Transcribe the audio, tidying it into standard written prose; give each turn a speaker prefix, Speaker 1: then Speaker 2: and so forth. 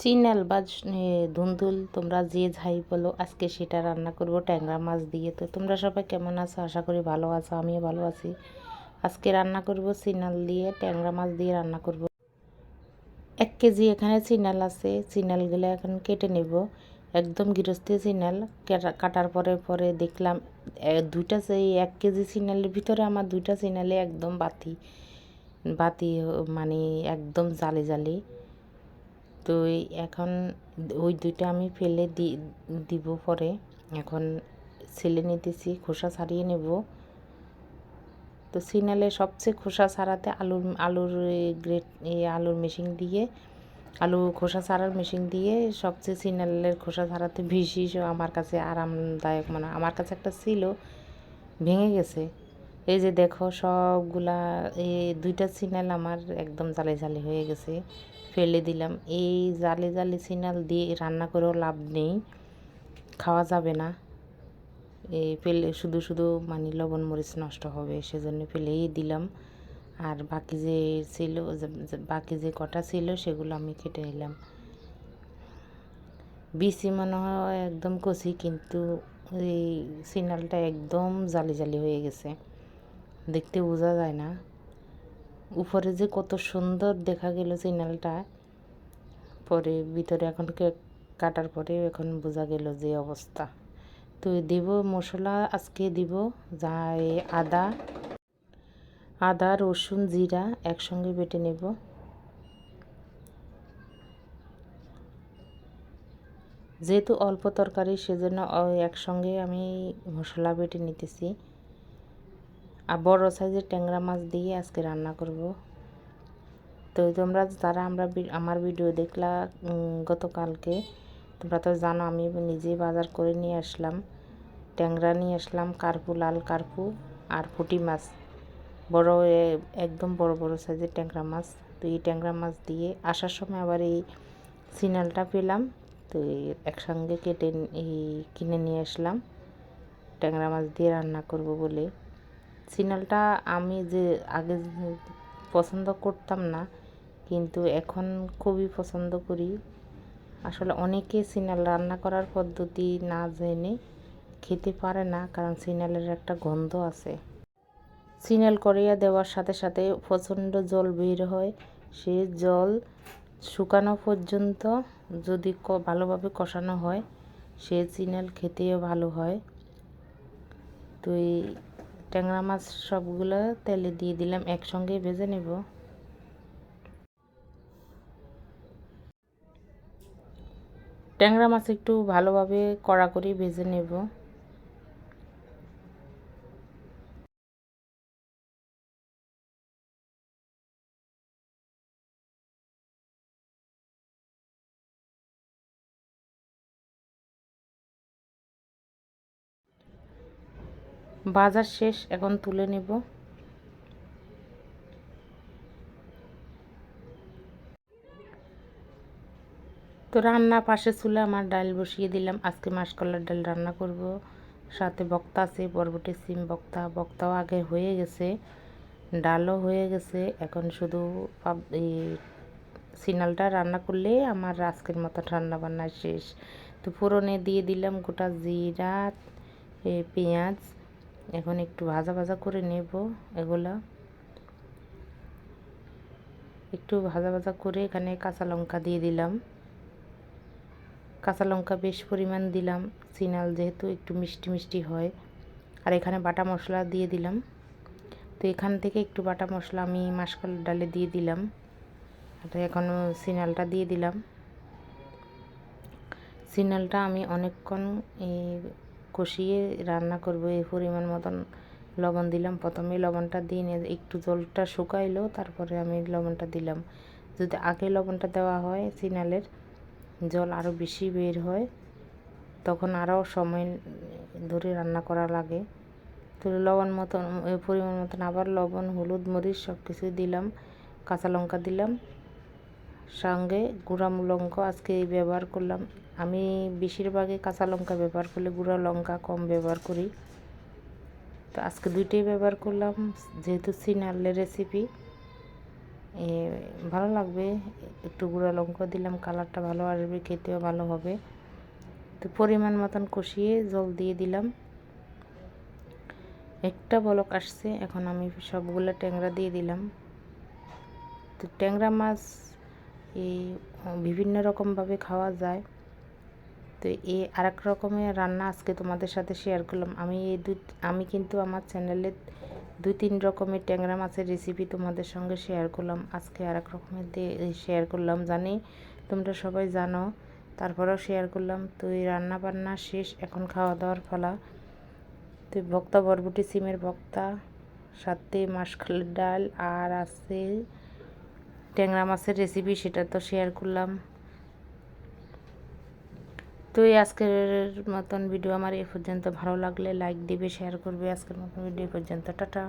Speaker 1: চিনাল বা ধুন্দুল তোমরা যে যাই বলো, আজকে সেটা রান্না করব ট্যাংরা মাছ দিয়ে। তো তোমরা সবাই কেমন আছো? আশা করি ভালো আছো, আমিও ভালো আছি। আজকে রান্না করব চিনাল দিয়ে, ট্যাংরা মাছ দিয়ে রান্না করব। 1 কেজি এখানে চিনাল আছে। চিনালগুলো এখন কেটে নেব। একদম গৃহস্থী চিনাল কাটার পরে পরে দেখলাম দুইটা, সেই 1 কেজি চিনালের ভিতরে আমার দুইটা চিনালে একদম বাতি বাতি, মানে একদম জালি জালি। তো এখন ওই দুইটা আমি ফেলে দিব পরে। এখন ছেলে নিতেছি, খোসা ছাড়িয়ে নেব। তো সিনালে সবচেয়ে খোসা ছাড়াতে আলুর গ্রেট আলুর মেশিন দিয়ে, আলু খোসা ছাড়ার মেশিন দিয়ে সবচেয়ে সিনালের খোসা ছাড়াতে বেশি আমার কাছে আরামদায়ক মনে হয়। আমার কাছে একটা ছিল, ভেঙে গেছে। এই যে দেখো সবগুলা, এই দুইটা সিনাল আমার একদম জালি জালি হয়ে গেছে, ফেলে দিলাম। এই জালি জালি সিনাল দিয়ে রান্না করেও লাভ নেই, খাওয়া যাবে না। এই ফেলে শুধু শুধু মানে লবণ মরিচ নষ্ট হবে, সেজন্য ফেলেই দিলাম। আর বাকি যে ছিল, বাকি যে কটা ছিল সেগুলো আমি কেটে নিলাম। বিচি মনে হয় একদম কচি, কিন্তু এই সিনালটা একদম জালি জালি হয়ে গেছে, দেখতে বোঝা যায় না। উপরে যে কত সুন্দর দেখা গেল সিনালটা, পরে ভিতরে এখন কাটার পরে এখন বোঝা গেল যে অবস্থা। তো দেব মশলা, আজকে দিব যাই আদা রসুন জিরা একসঙ্গে বেটে নেব। যেহেতু অল্প তরকারি, সেজন্য একসঙ্গে আমি মশলা বেটে নিতেছি। আর বড় সাইজের ট্যাংরা মাছ দিয়ে আজকে রান্না করব। তো তোমরা যারা আমার ভিডিও দেখলা গতকালকে, তোমরা তো জানো আমি নিজেই বাজার করে নিয়ে আসলাম। ট্যাংরা নিয়ে আসলাম, কার্পু, লাল কার্পু আর পুঁটি মাছ, বড় একদম বড় বড় সাইজের ট্যাংরা মাছ। তো এই ট্যাংরা মাছ দিয়ে আসার সময় আবার এই সিনালটা পেলাম, তো একসঙ্গে কেটে কিনে নিয়ে আসলাম ট্যাংরা মাছ দিয়ে রান্না করব বলে। সিনালটা আমি যে আগে পছন্দ করতাম না, কিন্তু এখন খুবই পছন্দ করি। আসলে অনেকে সিনাল রান্না করার পদ্ধতি না জেনে খেতে পারে না, কারণ সিনালের একটা গন্ধ আছে। সিনাল কড়াইয়া দেওয়ার সাথে সাথে প্রচণ্ড জল বের হয়। সে জল শুকানো পর্যন্ত যদি ভালোভাবে কষানো হয়, সে চিনাল খেতেও ভালো হয়। তো এই ট্যাংরা মাছ সবগুলো তেলে দিয়ে দিলাম, একসঙ্গে ভেজে নেব। ট্যাংরা মাছ একটু ভালোভাবে কড়া করে ভেজে নেব। ভাজা শেষ, এখন তুলে নেব। তো রান্না পাশে চুলে আমার ডাল বসিয়ে দিলাম। আজকে মাসকলার ডাল রান্না করব, সাথে বক্তা আছে, বরবটি সিম বক্তাও আগে হয়ে গেছে, ডালও হয়ে গেছে। এখন শুধু এই সিনালটা রান্না করলে আমার আজকের মতো রান্না বান্না শেষ। তো ফোড়নে দিয়ে দিলাম গোটা জিরা, পেঁয়াজ। এখন একটু ভাজা ভাজা করে নেব এগুলা। একটু ভাজা ভাজা করে এখানে কাঁচা লঙ্কা দিয়ে দিলাম। কাঁচা লঙ্কা বেশ পরিমাণ দিলাম, সিনাল যেহেতু একটু মিষ্টি মিষ্টি হয়। আর এখানে বাটা মশলা দিয়ে দিলাম। তো এখান থেকে একটু বাটা মশলা আমি মাসকলার ডালে দিয়ে দিলাম। তো এখন সিনালটা দিয়ে দিলাম। সিনালটা আমি অনেকক্ষণ কষিয়ে রান্না করব। এই পরিমাণ মতন লবণ দিলাম, প্রথমে লবণটা দিয়ে নিয়ে একটু জলটা শুকাইলো, তারপরে আমি লবণটা দিলাম। যদি আগে লবণটা দেওয়া হয়, সিনালের জল আরও বেশি বের হয়, তখন আরও সময় ধরে রান্না করা লাগে। তো লবণ মতন, পরিমাণ মতন আবার লবণ, হলুদ, মরিচ সব কিছু দিলাম, কাঁচা লঙ্কা দিলাম, সঙ্গে গুঁড়া লঙ্কা আজকে ব্যবহার করলাম। আমি বেশিরভাগই কাঁচা লঙ্কা ব্যবহার করলে গুঁড়া লঙ্কা কম ব্যবহার করি। তো আজকে দুইটাই ব্যবহার করলাম, যেহেতু সিনালের রেসিপি। ভালো লাগবে। একটু গুঁড়া লঙ্কা দিলাম, কালারটা ভালো আসবে, খেতেও ভালো হবে। তো পরিমাণ মতন কষিয়ে জল দিয়ে দিলাম। একটা বলক আসছে, এখন আমি সবগুলো ট্যাংরা দিয়ে দিলাম। তো ট্যাংরা মাছ এই বিভিন্ন রকমভাবে খাওয়া যায়। তো এই আরেক রকমের রান্না আজকে তোমাদের সাথে শেয়ার করলাম। আমি কিন্তু আমার চ্যানেলে 2-3 রকমের ট্যাংরা মাছের রেসিপি তোমাদের সঙ্গে শেয়ার করলাম। আজকে আরেক রকমের শেয়ার করলাম, জানি তোমরা সবাই জানো, তারপরেও শেয়ার করলাম। তো এই রান্না বান্না শেষ, এখন খাওয়া দাওয়ার পালা। তো ভর্তা, বরবটি সিমের ভর্তা, সাথে মাসকলাইয়ের ডাল, আর আছে ট্যাংরা মাছের রেসিপি, সেটা তো শেয়ার করলাম। তো এই আজকের মতন ভিডিও আমার এই পর্যন্ত। ভালো লাগলে লাইক দিবে, শেয়ার করবে। আজকের মতন ভিডিও পর্যন্ত, টাটা।